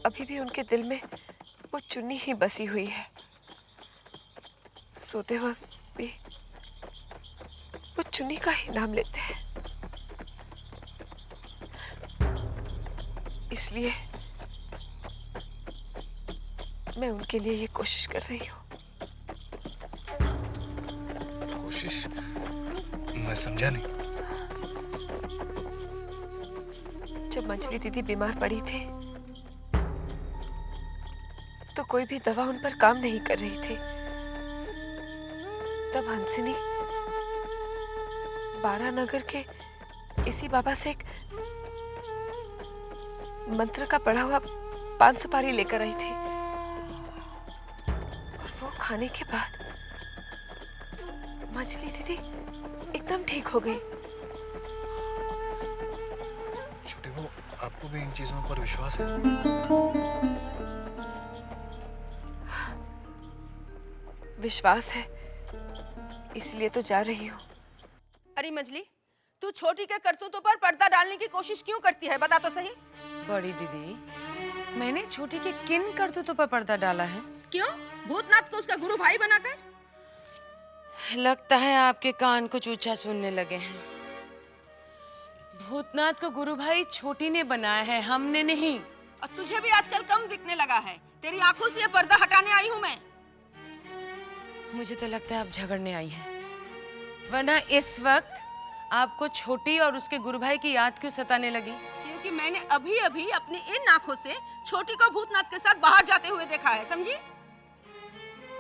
अभी भी उनके दिल में वो चुन्नी ही बसी हुई है। सोते वक्त भी वो चुन्नी का ही नाम लेते हैं। इसलिए मैं उनके लिए ये कोशिश कर रही हूँ। कोशिश? मैं समझा नहीं। जब मंजली दीदी बीमार पड़ी थी तो कोई भी दवा उन पर काम नहीं कर रही थी। तब हंसिनी बारानगर के इसी बाबा से एक मंत्र का पढ़ा हुआ पान सुपारी लेकर आई थी और वो खाने के बाद मंजली दीदी एकदम ठीक हो गई। छोटे वो, आपको भी इन चीजों पर विश्वास है? विश्वास है, इसलिए तो जा रही हूँ। अरे मंजली, तू छोटी के करतूतों पर पर्दा डालने की कोशिश क्यों करती है, बता तो सही। बड़ी दीदी, मैंने छोटी के किन करतूतों पर पर्दा डाला है? क्यों? भूतनाथ को उसका गुरु भाई बनाकर? लगता है आपके कान कुछ ऊंचा सुनने लगे हैं। भूतनाथ को गुरु भाई छोटी ने बनाया है, हमने नहीं। और तुझे भी आजकल कम दिखने लगा है। तेरी आंखों से ये पर्दा हटाने आई हूँ मैं। मुझे तो लगता है आप झगड़ने आई हैं, वरना इस वक्त आपको छोटी और उसके गुरु भाई की याद क्यों सताने लगी? क्योंकि मैंने अभी अभी अपनी इन आंखों से छोटी को भूतनाथ के साथ बाहर जाते हुए देखा है, समझी?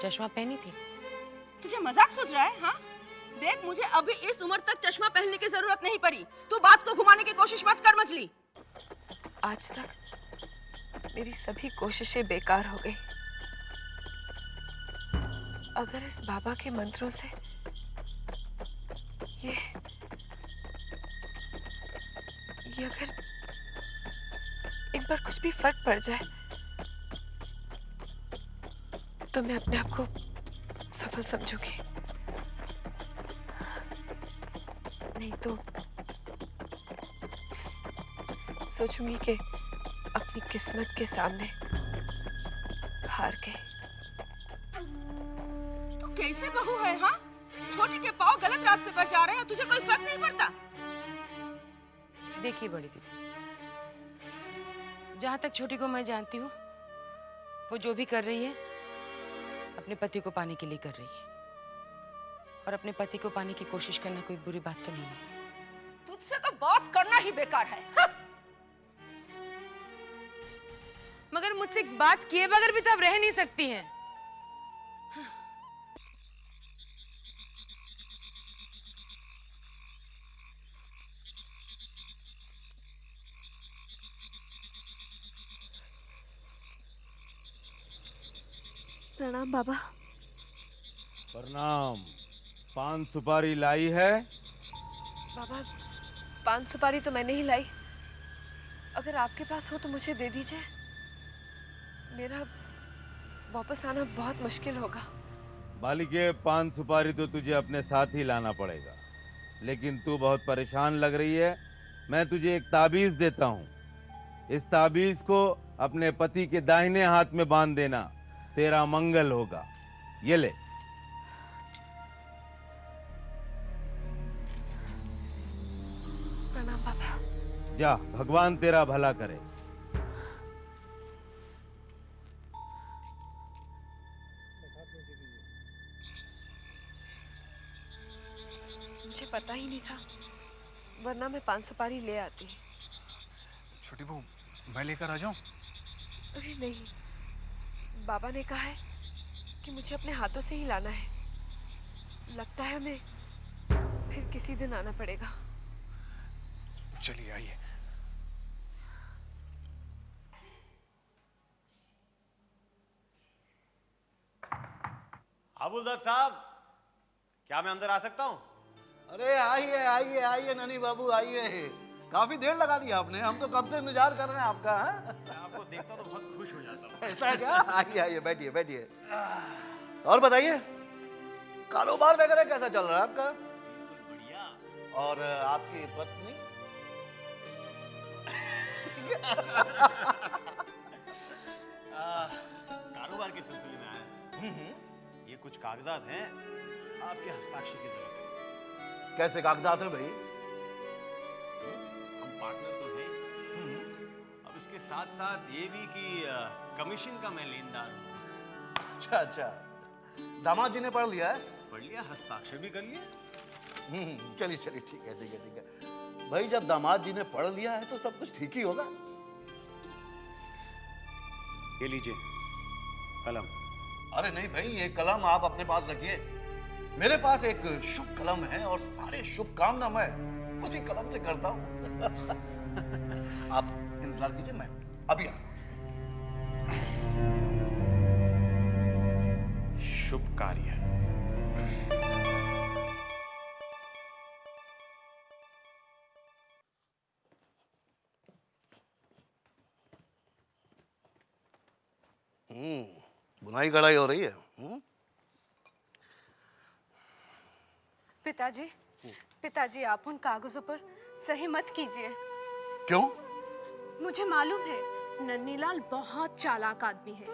चश्मा पहनी थी? तुझे मजाक सोच रहा है? हाँ, देख, मुझे अभी इस उम्र तक चश्मा पहनने की जरूरत नहीं पड़ी। तू बात को घुमाने की कोशिश मत कर मंजली। आज तक मेरी सभी कोशिशें बेकार हो गई। अगर इस बाबा के मंत्रों से ये अगर इन पर कुछ भी फर्क पड़ जाए तो मैं अपने आप को सफल समझूंगी। नहीं तो सोचूंगी कि अपनी किस्मत के सामने हार गई। तू कैसे बहू है? हाँ, छोटी के पाँव गलत रास्ते पर जा रहे हैं, तुझे कोई फर्क नहीं पड़ता? देखिए बड़ी दीदी, जहां तक छोटी को मैं जानती हूँ, वो जो भी कर रही है अपने पति को पाने के लिए कर रही है, और अपने पति को पाने की कोशिश करना कोई बुरी बात तो नहीं है। तुझसे तो बात करना ही बेकार है। हाँ? मगर मुझसे एक बात किए बगैर भी तो आप रह नहीं सकती हैं। प्रणाम बाबा। प्रणाम। पान सुपारी लाई है? बाबा, पान सुपारी तो मैंने ही लाई। अगर आपके पास हो तो मुझे दे दीजिए। मेरा वापस आना बहुत मुश्किल होगा। बालिके, पान सुपारी तो तुझे अपने साथ ही लाना पड़ेगा, लेकिन तू बहुत परेशान लग रही है। मैं तुझे एक ताबीज देता हूँ। इस ताबीज को अपने पति के दाहिने हाथ में बांध देना, तेरा मंगल होगा। ये ले। प्रणाम बाबा। जा, भगवान तेरा भला करे। मुझे पता ही नहीं था, वरना मैं पान सुपारी ले आती। छोटी बहू, मैं लेकर आ जाऊं? अरे नहीं, बाबा ने कहा है कि मुझे अपने हाथों से ही लाना है। लगता है हमें फिर किसी दिन आना पड़ेगा। चलिए आइए। अबुलदक साहब, क्या मैं अंदर आ सकता हूँ? अरे आइए आइए आइए ननी बाबू, आइए। काफी देर लगा दी आपने, हम तो कब से इंतजार कर रहे हैं आपका। मैं आपको देखता तो बहुत खुश हो जाता हूँ। ऐसा है क्या? आइए आइए, बैठिए बैठिए। और बताइए, कारोबार वगैरह कैसा चल रहा है आपका? बढ़िया। और आपकी पत्नी? कागजात हैं, आपके हस्ताक्षर की जरूरत है। कैसे कागजात है भाई? हम पार्टनर तो हैं, अब इसके साथ साथ ये भी कि कमीशन का मैं लेनदार हूं। अच्छा अच्छा, दामाद जी ने पढ़ लिया है? पढ़ लिया, हस्ताक्षर भी कर लिया। चलिए चलिए, ठीक है ठीक है ठीक है भाई, जब दामाद जी ने पढ़ लिया है तो सब कुछ ठीक ही होगा। ये लीजिए कलम। अरे नहीं भाई, ये कलम आप अपने पास रखिए। मेरे पास एक शुभ कलम है और सारे शुभ काम ना मैं उसी कलम से करता हूं। आप इंतजार कीजिए, मैं अभी आ। शुभ कार्य। बुनाई कढ़ाई हो रही है। पिताजी, पिताजी आप उन कागजों पर सही मत कीजिए। क्यों? मुझे मालूम है नन्हीलाल बहुत चालाक आदमी है।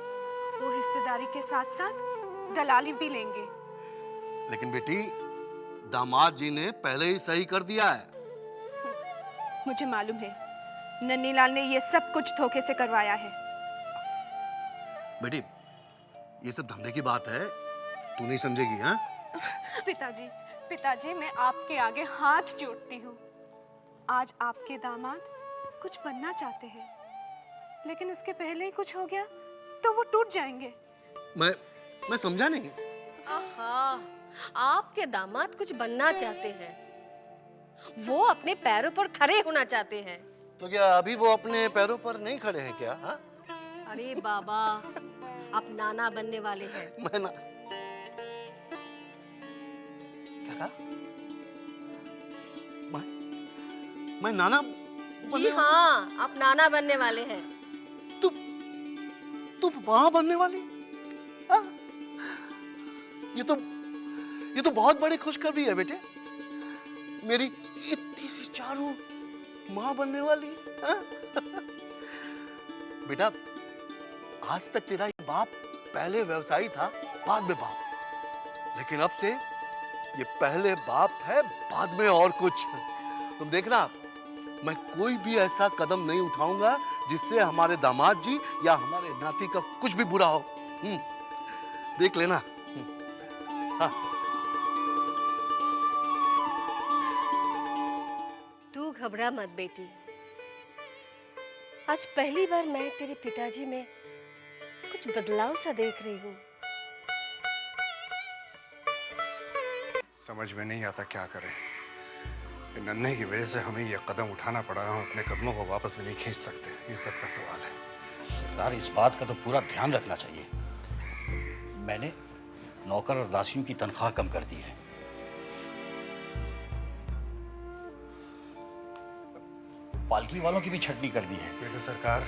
वो हिस्सेदारी के साथ साथ दलाली भी लेंगे। लेकिन बेटी, दामाद जी ने पहले ही सही कर दिया है। मुझे मालूम है नन्हीलाल ने ये सब कुछ धोखे से करवाया है। बेटी, ये सब धंधे की बात है, तू नहीं समझेगी। हाँ पिताजी, पिताजी मैं आपके आगे हाथ जोड़ती हूँ। आज आपके दामाद कुछ बनना चाहते हैं, लेकिन उसके पहले ही कुछ हो गया तो वो टूट जाएंगे। मैं समझा नहीं। आहा, आपके दामाद कुछ बनना चाहते हैं, वो अपने पैरों पर खड़े होना चाहते हैं। तो क्या अभी वो अपने पैरों पर नहीं खड़े हैं क्या? हाँ? अरे बाबा, आप नाना बनने वाले हैं। क्या कहा? मैं नाना जी हाँ, आप नाना बनने वाले हैं। तू मां बनने वाली? हाँ? ये तो बहुत बड़ी खुशखबरी है बेटे। मेरी इतनी सी चारू मां बनने वाली। हाँ? बेटा, आज तक तेरा ये बाप पहले व्यवसायी था, बाद में बाप, लेकिन अब से ये पहले बाप है, बाद में और कुछ। तुम देखना, मैं कोई भी ऐसा कदम नहीं उठाऊंगा जिससे हमारे दामाद जी या हमारे नाती का कुछ भी बुरा हो। देख लेना। हाँ। तू घबरा मत बेटी, आज पहली बार मैं तेरे पिताजी में कुछ बदलाव सा देख रही हूँ। समझ में नहीं आता क्या करें। नन्हे की वजह से हमें यह कदम उठाना पड़ा। हम अपने कदमों को वापस भी नहीं खींच सकते। इज्जत का सवाल है। सरदार, इस बात का तो पूरा ध्यान रखना चाहिए। मैंने नौकर और दासियों की तनख्वाह कम कर दी है। पालकी वालों की भी छटनी कर दी है। ये तो सरकार,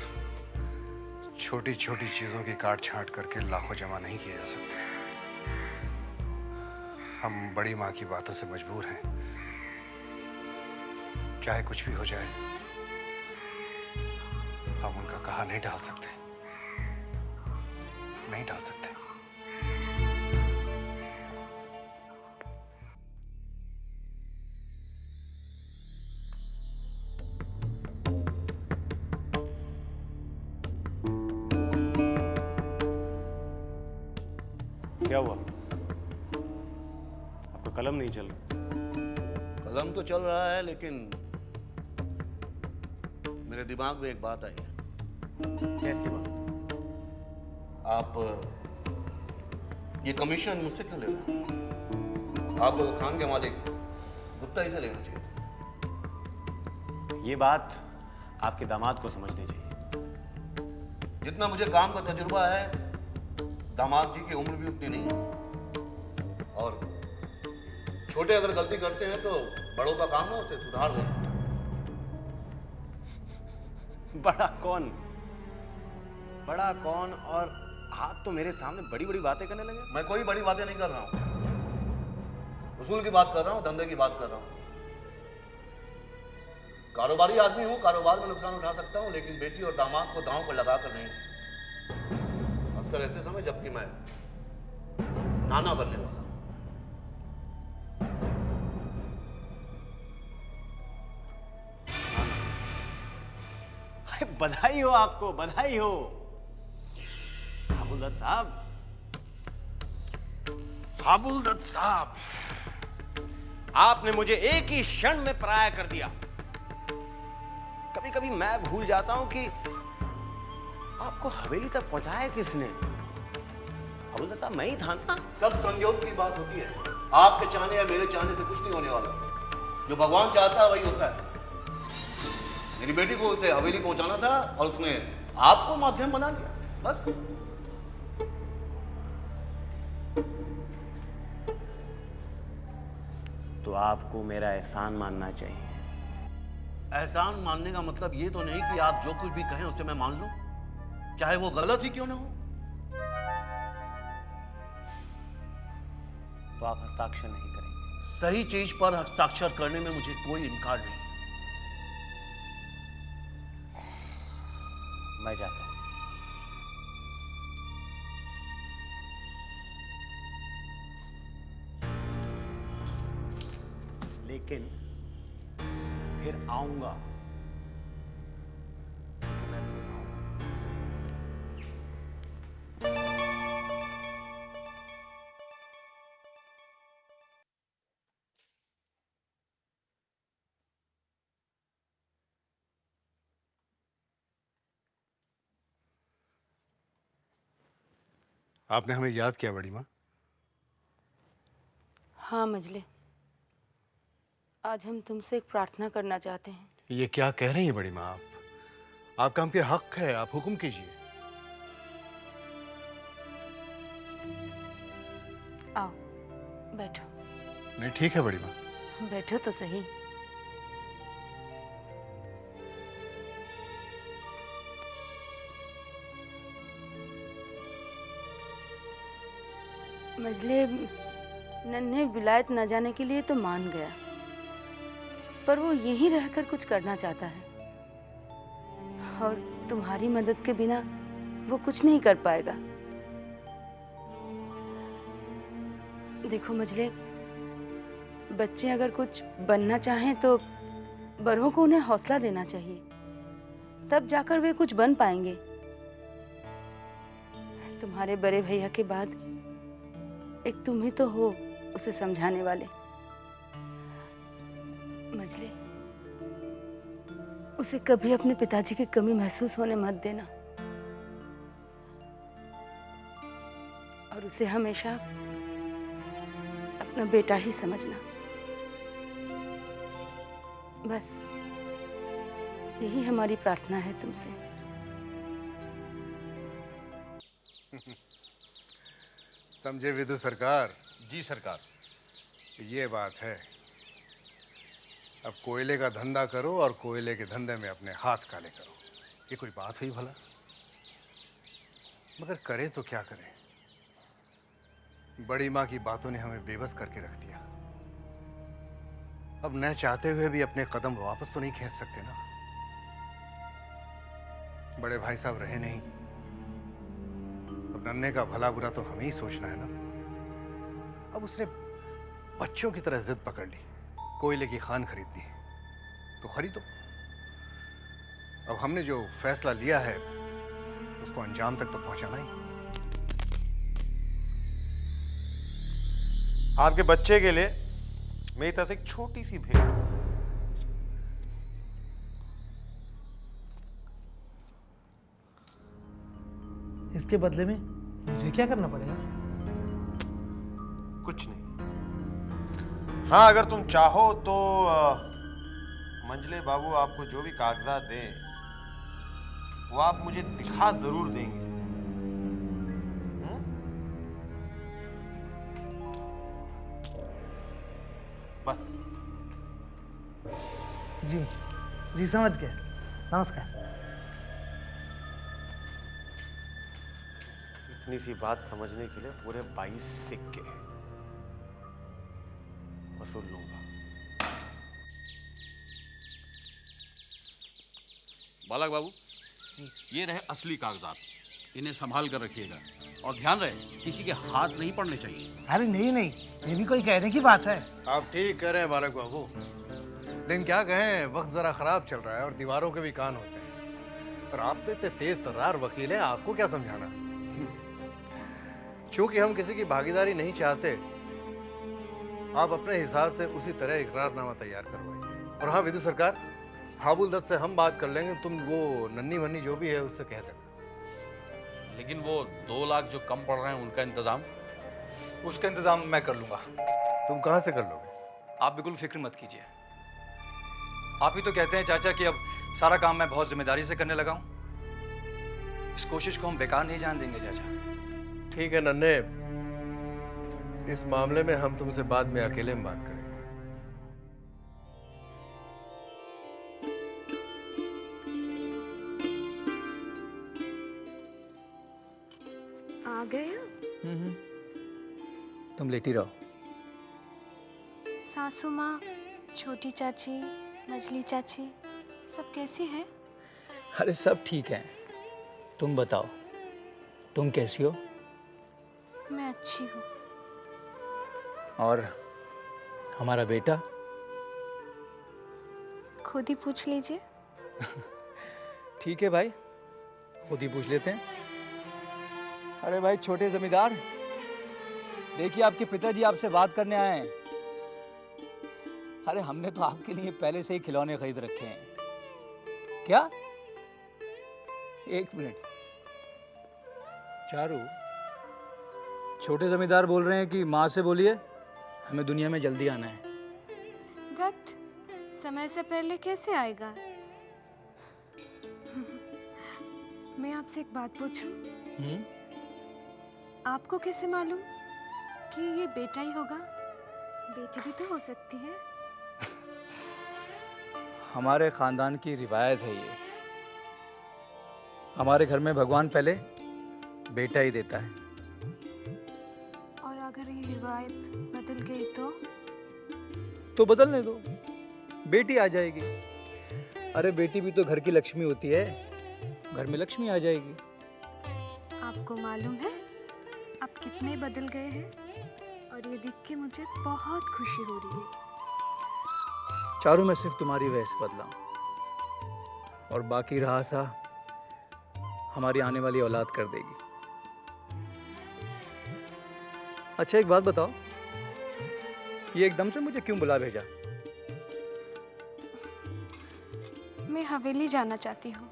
छोटी छोटी चीजों की काट छांट करके लाखों जमा नहीं किए जा सकते। हम बड़ी माँ की बातों से मजबूर हैं। चाहे कुछ भी हो जाए, हम उनका कहा नहीं डाल सकते, नहीं डाल सकते। क्या हुआ? आपका कलम नहीं चल रहा? कलम तो चल रहा है, लेकिन मेरे दिमाग में एक बात आई है। कैसी बात? आप ये कमीशन मुझसे क्यों ले रहे हैं? आपको तो खान के मालिक गुप्ता ही से लेना चाहिए। ये बात आपके दामाद को समझनी चाहिए। जितना मुझे काम का तजुर्बा है, दामाद जी की उम्र भी उतनी नहीं है। और छोटे अगर गलती करते हैं तो बड़ों का काम है उसे सुधार देना। बड़ा कौन? बड़ा कौन? और आप तो मेरे सामने बड़ी बड़ी बातें करने लगे। मैं कोई बड़ी बातें नहीं कर रहा हूं, उसूल की बात कर रहा हूं, धंधे की बात कर रहा हूं। कारोबारी आदमी हूं, कारोबार में नुकसान उठा सकता हूं, लेकिन बेटी और दामाद को दांव पर लगाकर नहीं। खासकर ऐसे समय जबकि मैं नाना बनने वाला हूं। अरे बधाई हो आपको, बधाई हो हाबुल दत्त साहब। हाबुल दत्त साहब, आपने मुझे एक ही क्षण में पराया कर दिया। कभी कभी मैं भूल जाता हूं कि आपको हवेली तक पहुंचाया किसने। हाबुल दत्त साहब, मैं ही था ना। सब संयोग की बात होती है। आपके चाहने या मेरे चाहने से कुछ नहीं होने वाला। जो भगवान चाहता है वही होता है। मेरी बेटी को उसे हवेली पहुंचाना था और उसने आपको माध्यम बना लिया, बस। तो आपको मेरा एहसान मानना चाहिए। एहसान मानने का मतलब ये तो नहीं कि आप जो कुछ भी कहें उसे मैं मान लूं, चाहे वो गलत ही क्यों ना हो। तो आप हस्ताक्षर नहीं करेंगे? सही चीज पर हस्ताक्षर करने में मुझे कोई इनकार नहीं। मैं जाता हूं। लेकिन फिर आऊंगा। मैं फिर आऊंगा। आपने हमें याद किया बड़ी माँ। हाँ मजले, आज हम तुमसे एक प्रार्थना करना चाहते हैं। ये क्या कह रही हैं बड़ी माँ आप? आपका हम पे हक है, आप हुक्म कीजिए। आओ बैठो। नहीं ठीक है बड़ी माँ। बैठो तो सही। मजले, नन्हे विलायत न जाने के लिए तो मान गया, पर वो यहीं रहकर कुछ करना चाहता है और तुम्हारी मदद के बिना वो कुछ नहीं कर पाएगा। देखो मजले, बच्चे अगर कुछ बनना चाहें तो बड़ों को उन्हें हौसला देना चाहिए, तब जाकर वे कुछ बन पाएंगे। तुम्हारे बड़े भैया के बाद एक तुम ही तो हो उसे समझाने वाले। मजले, उसे कभी अपने पिताजी की कमी महसूस होने मत देना और उसे हमेशा अपना बेटा ही समझना। बस यही हमारी प्रार्थना है तुमसे। समझे विदु सरकार? जी सरकार। ये बात है। अब कोयले का धंधा करो और कोयले के धंधे में अपने हाथ काले करो। ये कोई बात हुई भला? मगर करे तो क्या करें? बड़ी माँ की बातों ने हमें बेबस करके रख दिया। अब न चाहते हुए भी अपने कदम वापस तो नहीं खींच सकते ना। बड़े भाई साहब रहे नहीं, अब नन्हे का भला बुरा तो हमें ही सोचना है ना। अब उसने बच्चों की तरह जिद पकड़ ली, कोयले की खान खरीदनी है तो खरीदो। अब हमने जो फैसला लिया है उसको अंजाम तक तो पहुंचाना ही। आपके बच्चे के लिए मेरी तरफ से एक छोटी सी भेंट। इसके बदले में मुझे क्या करना पड़ेगा? कुछ नहीं। हाँ, अगर तुम चाहो तो मंजले बाबू आपको जो भी कागजात दें वो आप मुझे दिखा जरूर देंगे। बस। जी जी समझ गए। नमस्कार। इतनी सी बात समझने के लिए पूरे 22 सिक्के वसूल लूंगा। बालक बाबू, ये रहे असली कागजात। इन्हें संभाल कर रखिएगा और ध्यान रहे किसी के हाथ नहीं पड़ने चाहिए। अरे नहीं नहीं, ये भी कोई कहने की बात है। आप ठीक कह रहे हैं बालक बाबू, लेकिन क्या कहें, वक्त जरा खराब चल रहा है और दीवारों के भी कान होते हैं। पर आप तो इतने तेज तर्रार वकील हैं, आपको क्या समझाना। चूंकि हम किसी की भागीदारी नहीं चाहते, आप अपने हिसाब से उसी तरह इकरारनामा तैयार करवाइए। और हाँ विदु सरकार, हाबुल दत्त से हम बात कर लेंगे, तुम वो नन्नी वन्नी जो भी है उससे कह देना। लेकिन वो 2 लाख जो कम पड़ रहे हैं उनका इंतजाम? उसका इंतजाम मैं कर लूंगा। तुम कहाँ से कर लोगे? आप बिल्कुल फिक्र मत कीजिए। आप ही तो कहते हैं चाचा कि अब सारा काम मैं बहुत जिम्मेदारी से करने लगा हूं। इस कोशिश को हम बेकार नहीं जान देंगे चाचा। ठीक है नन्हे, इस मामले में हम तुमसे बाद में अकेले में बात करेंगे। आ गए हो? तुम लेटी रहो। सासू माँ, छोटी चाची, मजली चाची सब कैसी हैं? अरे सब ठीक है। तुम बताओ, तुम कैसी हो? मैं अच्छी हूँ। और हमारा बेटा? खुद ही पूछ लीजिए। ठीक है भाई, खुद ही पूछ लेते हैं। अरे भाई छोटे जमींदार, देखिए आपके पिताजी आपसे बात करने आए हैं। अरे हमने तो आपके लिए पहले से ही खिलौने खरीद रखे हैं। क्या? 1 मिनट। चारू, छोटे जमींदार बोल रहे हैं कि माँ से बोलिए हमें दुनिया में जल्दी आना है। दत्त, समय से पहले कैसे आएगा? मैं आपसे एक बात पूछूं? आपको कैसे मालूम कि ये बेटा ही होगा? बेटी भी तो हो सकती है। हमारे खानदान की रिवायत है ये। हमारे घर में भगवान पहले बेटा ही देता है। और अगर ये रिवायत बदल गई तो बदलने दो, बेटी आ जाएगी। अरे बेटी भी तो घर की लक्ष्मी होती है, घर में लक्ष्मी आ जाएगी। आपको मालूम है आप कितने बदल गए हैं? और ये देख के मुझे बहुत खुशी हो रही है। चारू, मैं सिर्फ तुम्हारी वजह से बदला हूं और बाकी रहा सा हमारी आने वाली औलाद कर देगी। अच्छा एक बात बताओ, ये एकदम से मुझे क्यों बुला भेजा? मैं हवेली जाना चाहती हूँ।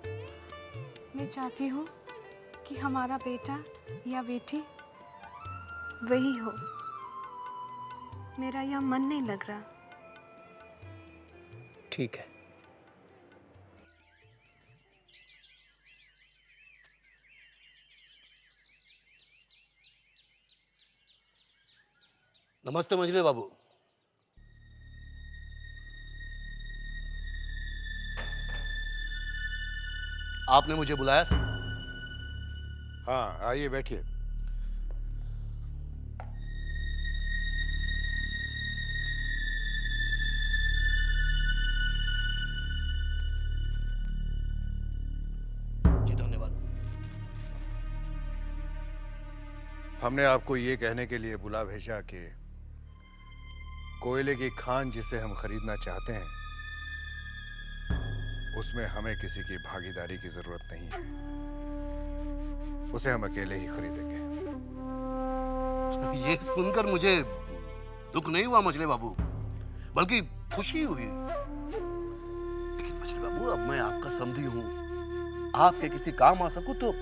मैं चाहती हूँ कि हमारा बेटा या बेटी वही हो। मेरा यह मन नहीं लग रहा। ठीक है। नमस्ते मंजले बाबू। आपने मुझे बुलाया था? हाँ आइए बैठिए। जी धन्यवाद। हमने आपको ये कहने के लिए बुला भेजा कि कोयले की खान जिसे हम खरीदना चाहते हैं उसमें हमें किसी की भागीदारी की जरूरत नहीं है। उसे हम अकेले ही खरीदेंगे। ये सुनकर मुझे दुख नहीं हुआ मछली बाबू, बल्कि खुशी हुई। लेकिन मछली बाबू, अब मैं आपका समधी हूं, आपके किसी काम आ सकूं तो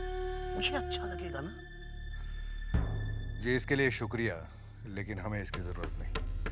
मुझे अच्छा लगेगा ना। जी इसके लिए शुक्रिया, लेकिन हमें इसकी जरूरत नहीं।